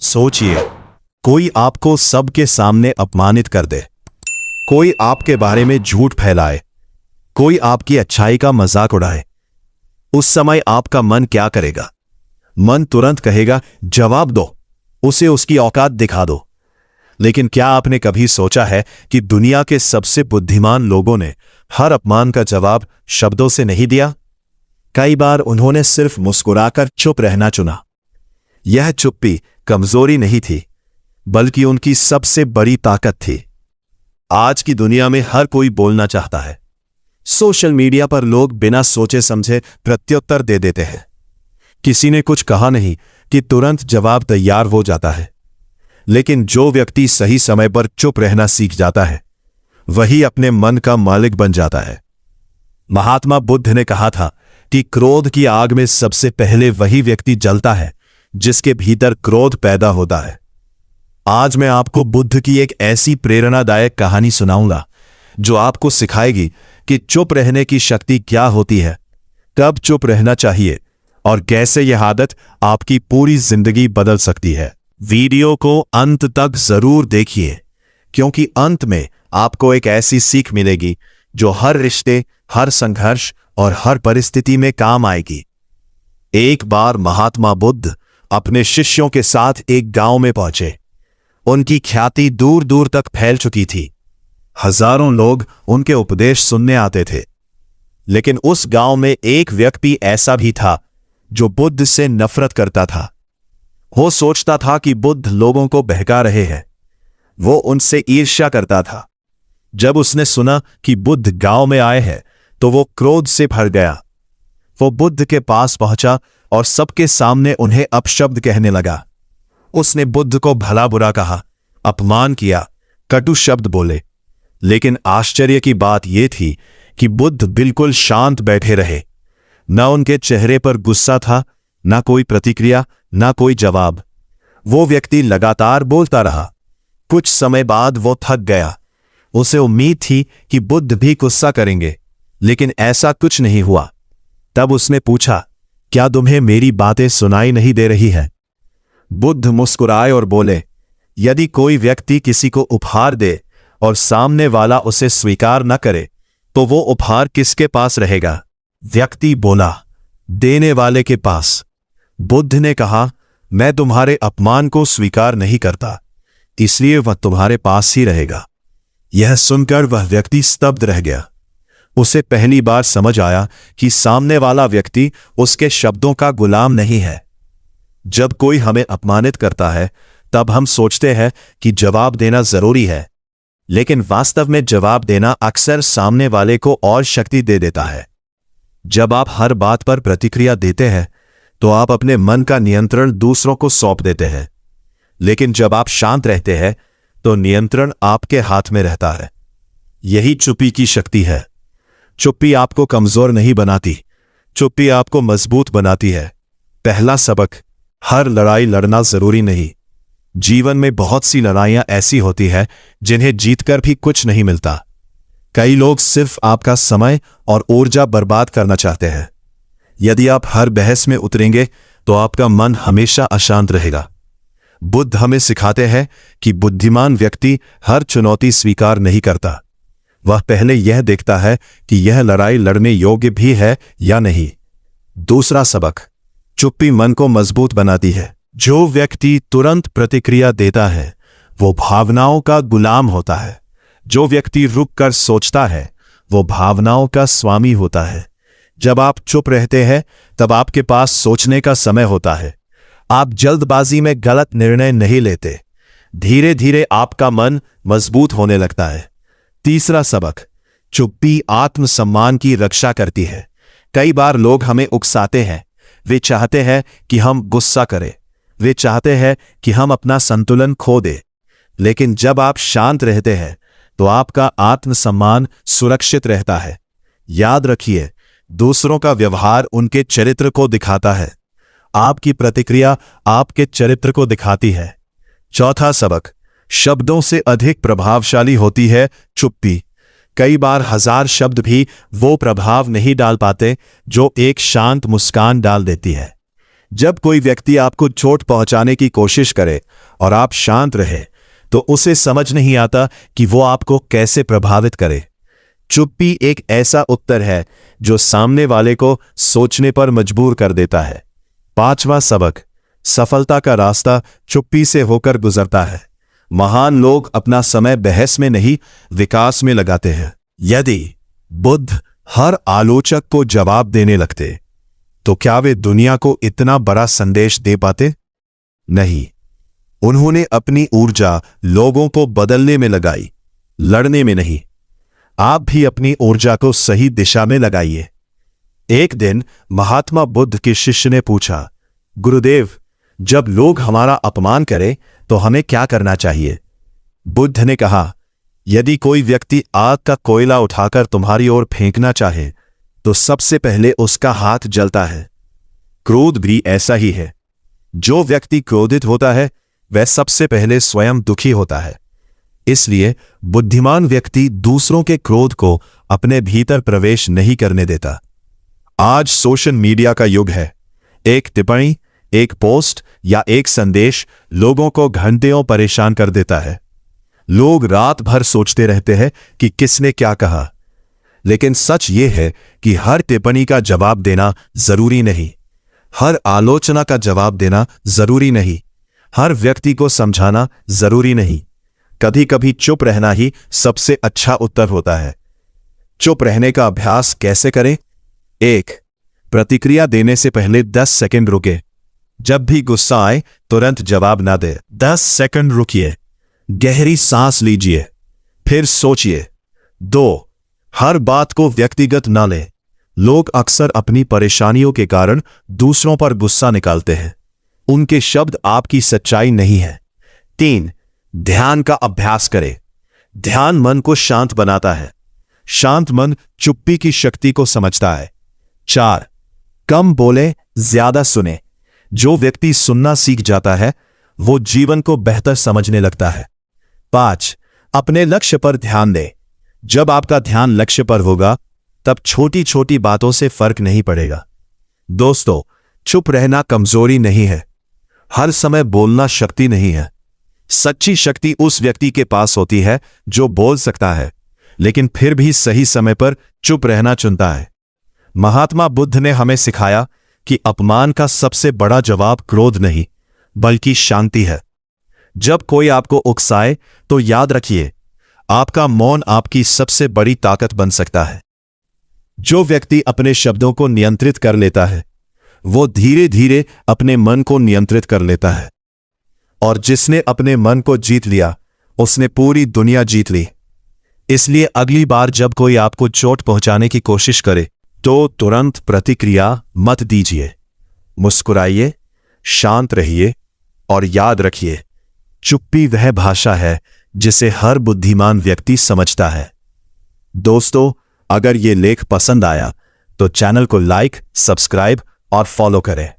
सोचिए, कोई आपको सबके सामने अपमानित कर दे, कोई आपके बारे में झूठ फैलाए, कोई आपकी अच्छाई का मजाक उड़ाए। उस समय आपका मन क्या करेगा? मन तुरंत कहेगा, जवाब दो, उसे उसकी औकात दिखा दो। लेकिन क्या आपने कभी सोचा है कि दुनिया के सबसे बुद्धिमान लोगों ने हर अपमान का जवाब शब्दों से नहीं दिया? कई बार उन्होंने सिर्फ मुस्कुराकर चुप रहना चुना। यह चुप्पी कमजोरी नहीं थी, बल्कि उनकी सबसे बड़ी ताकत थी। आज की दुनिया में हर कोई बोलना चाहता है। सोशल मीडिया पर लोग बिना सोचे समझे प्रत्युत्तर दे देते हैं। किसी ने कुछ कहा नहीं कि तुरंत जवाब तैयार हो जाता है। लेकिन जो व्यक्ति सही समय पर चुप रहना सीख जाता है, वही अपने मन का मालिक बन जाता है। महात्मा बुद्ध ने कहा था कि क्रोध की आग में सबसे पहले वही व्यक्ति जलता है जिसके भीतर क्रोध पैदा होता है। आज मैं आपको बुद्ध की एक ऐसी प्रेरणादायक कहानी सुनाऊंगा जो आपको सिखाएगी कि चुप रहने की शक्ति क्या होती है, कब चुप रहना चाहिए और कैसे यह आदत आपकी पूरी जिंदगी बदल सकती है। वीडियो को अंत तक जरूर देखिए, क्योंकि अंत में आपको एक ऐसी सीख मिलेगी जो हर रिश्ते, हर संघर्ष और हर परिस्थिति में काम आएगी। एक बार महात्मा बुद्ध अपने शिष्यों के साथ एक गांव में पहुंचे। उनकी ख्याति दूर दूर तक फैल चुकी थी। हजारों लोग उनके उपदेश सुनने आते थे। लेकिन उस गांव में एक व्यक्ति ऐसा भी था जो बुद्ध से नफरत करता था। वो सोचता था कि बुद्ध लोगों को बहका रहे हैं। वो उनसे ईर्ष्या करता था। जब उसने सुना कि बुद्ध गांव में आए हैं, तो वो क्रोध से भर गया। वो बुद्ध के पास पहुंचा और सबके सामने उन्हें अपशब्द कहने लगा। उसने बुद्ध को भला बुरा कहा, अपमान किया, कटु शब्द बोले। लेकिन आश्चर्य की बात यह थी कि बुद्ध बिल्कुल शांत बैठे रहे। न उनके चेहरे पर गुस्सा था, न कोई प्रतिक्रिया, न कोई जवाब। वो व्यक्ति लगातार बोलता रहा। कुछ समय बाद वो थक गया। उसे उम्मीद थी कि बुद्ध भी गुस्सा करेंगे, लेकिन ऐसा कुछ नहीं हुआ। तब उसने पूछा, क्या तुम्हें मेरी बातें सुनाई नहीं दे रही है? बुद्ध मुस्कुराए और बोले, यदि कोई व्यक्ति किसी को उपहार दे और सामने वाला उसे स्वीकार न करे, तो वो उपहार किसके पास रहेगा? व्यक्ति बोला, देने वाले के पास। बुद्ध ने कहा, मैं तुम्हारे अपमान को स्वीकार नहीं करता, इसलिए वह तुम्हारे पास ही रहेगा। यह सुनकर वह व्यक्ति स्तब्ध रह गया। उसे पहली बार समझ आया कि सामने वाला व्यक्ति उसके शब्दों का गुलाम नहीं है। जब कोई हमें अपमानित करता है, तब हम सोचते हैं कि जवाब देना जरूरी है, लेकिन वास्तव में जवाब देना अक्सर सामने वाले को और शक्ति दे देता है। जब आप हर बात पर प्रतिक्रिया देते हैं, तो आप अपने मन का नियंत्रण दूसरों को सौंप देते हैं। लेकिन जब आप शांत रहते हैं, तो नियंत्रण आपके हाथ में रहता है। यही चुप्पी की शक्ति है। चुप्पी आपको कमजोर नहीं बनाती, चुप्पी आपको मजबूत बनाती है। पहला सबक, हर लड़ाई लड़ना जरूरी नहीं। जीवन में बहुत सी लड़ाइयां ऐसी होती है जिन्हें जीतकर भी कुछ नहीं मिलता। कई लोग सिर्फ आपका समय और ऊर्जा बर्बाद करना चाहते हैं। यदि आप हर बहस में उतरेंगे, तो आपका मन हमेशा अशांत रहेगा। बुद्ध हमें सिखाते हैं कि बुद्धिमान व्यक्ति हर चुनौती स्वीकार नहीं करता। वह पहले यह देखता है कि यह लड़ाई लड़ने योग्य भी है या नहीं। दूसरा सबक, चुप्पी मन को मजबूत बनाती है। जो व्यक्ति तुरंत प्रतिक्रिया देता है, वो भावनाओं का गुलाम होता है। जो व्यक्ति रुककर सोचता है, वो भावनाओं का स्वामी होता है। जब आप चुप रहते हैं, तब आपके पास सोचने का समय होता है। आप जल्दबाजी में गलत निर्णय नहीं लेते। धीरे धीरे आपका मन मजबूत होने लगता है। तीसरा सबक, चुप्पी आत्मसम्मान की रक्षा करती है। कई बार लोग हमें उकसाते हैं। वे चाहते हैं कि हम गुस्सा करें। वे चाहते हैं कि हम अपना संतुलन खो दें। लेकिन जब आप शांत रहते हैं, तो आपका आत्मसम्मान सुरक्षित रहता है। याद रखिए, दूसरों का व्यवहार उनके चरित्र को दिखाता है। आपकी प्रतिक्रिया आपके चरित्र को दिखाती है। चौथा सबक, शब्दों से अधिक प्रभावशाली होती है चुप्पी। कई बार 1000 शब्द भी वो प्रभाव नहीं डाल पाते जो एक शांत मुस्कान डाल देती है। जब कोई व्यक्ति आपको चोट पहुंचाने की कोशिश करे और आप शांत रहे तो उसे समझ नहीं आता कि वो आपको कैसे प्रभावित करे। चुप्पी एक ऐसा उत्तर है जो सामने वाले को सोचने पर मजबूर कर देता है। 5वां सबक, सफलता का रास्ता चुप्पी से होकर गुजरता है। महान लोग अपना समय बहस में नहीं, विकास में लगाते हैं। यदि बुद्ध हर आलोचक को जवाब देने लगते तो क्या वे दुनिया को इतना बड़ा संदेश दे पाते? नहीं। उन्होंने अपनी ऊर्जा लोगों को बदलने में लगाई, लड़ने में नहीं। आप भी अपनी ऊर्जा को सही दिशा में लगाइए। एक दिन महात्मा बुद्ध के शिष्य ने पूछा, गुरुदेव, जब लोग हमारा अपमान करें तो हमें क्या करना चाहिए? बुद्ध ने कहा, यदि कोई व्यक्ति आग का कोयला उठाकर तुम्हारी ओर फेंकना चाहे तो सबसे पहले उसका हाथ जलता है। क्रोध भी ऐसा ही है। जो व्यक्ति क्रोधित होता है वह सबसे पहले स्वयं दुखी होता है। इसलिए बुद्धिमान व्यक्ति दूसरों के क्रोध को अपने भीतर प्रवेश नहीं करने देता। आज सोशल मीडिया का युग है। एक टिप्पणी, एक पोस्ट या एक संदेश लोगों को घंटों परेशान कर देता है। लोग रात भर सोचते रहते हैं कि किसने क्या कहा, लेकिन सच ये है कि हर टिप्पणी का जवाब देना जरूरी नहीं, हर आलोचना का जवाब देना जरूरी नहीं, हर व्यक्ति को समझाना जरूरी नहीं। कभी कभी चुप रहना ही सबसे अच्छा उत्तर होता है। चुप रहने का अभ्यास कैसे करें? 1. प्रतिक्रिया देने से पहले 10 सेकंड रुके। जब भी गुस्सा आए तुरंत जवाब ना दे। 10 सेकंड रुकिए, गहरी सांस लीजिए, फिर सोचिए। 2. हर बात को व्यक्तिगत ना लें। लोग अक्सर अपनी परेशानियों के कारण दूसरों पर गुस्सा निकालते हैं। उनके शब्द आपकी सच्चाई नहीं है। 3. ध्यान का अभ्यास करें। ध्यान मन को शांत बनाता है। शांत मन चुप्पी की शक्ति को समझता है। 4. कम बोले, ज्यादा सुने। जो व्यक्ति सुनना सीख जाता है वो जीवन को बेहतर समझने लगता है। 5. अपने लक्ष्य पर ध्यान दें। जब आपका ध्यान लक्ष्य पर होगा तब छोटी छोटी बातों से फर्क नहीं पड़ेगा। दोस्तों, चुप रहना कमजोरी नहीं है। हर समय बोलना शक्ति नहीं है। सच्ची शक्ति उस व्यक्ति के पास होती है जो बोल सकता है लेकिन फिर भी सही समय पर चुप रहना चुनता है। महात्मा बुद्ध ने हमें सिखाया कि अपमान का सबसे बड़ा जवाब क्रोध नहीं बल्कि शांति है। जब कोई आपको उकसाए तो याद रखिए, आपका मौन आपकी सबसे बड़ी ताकत बन सकता है। जो व्यक्ति अपने शब्दों को नियंत्रित कर लेता है वो धीरे धीरे अपने मन को नियंत्रित कर लेता है, और जिसने अपने मन को जीत लिया उसने पूरी दुनिया जीत ली। इसलिए अगली बार जब कोई आपको चोट पहुंचाने की कोशिश करे तो तुरंत प्रतिक्रिया मत दीजिए। मुस्कुराइए, शांत रहिए और याद रखिए, चुप्पी वह भाषा है जिसे हर बुद्धिमान व्यक्ति समझता है। दोस्तों, अगर ये लेख पसंद आया तो चैनल को लाइक, सब्सक्राइब और फॉलो करें।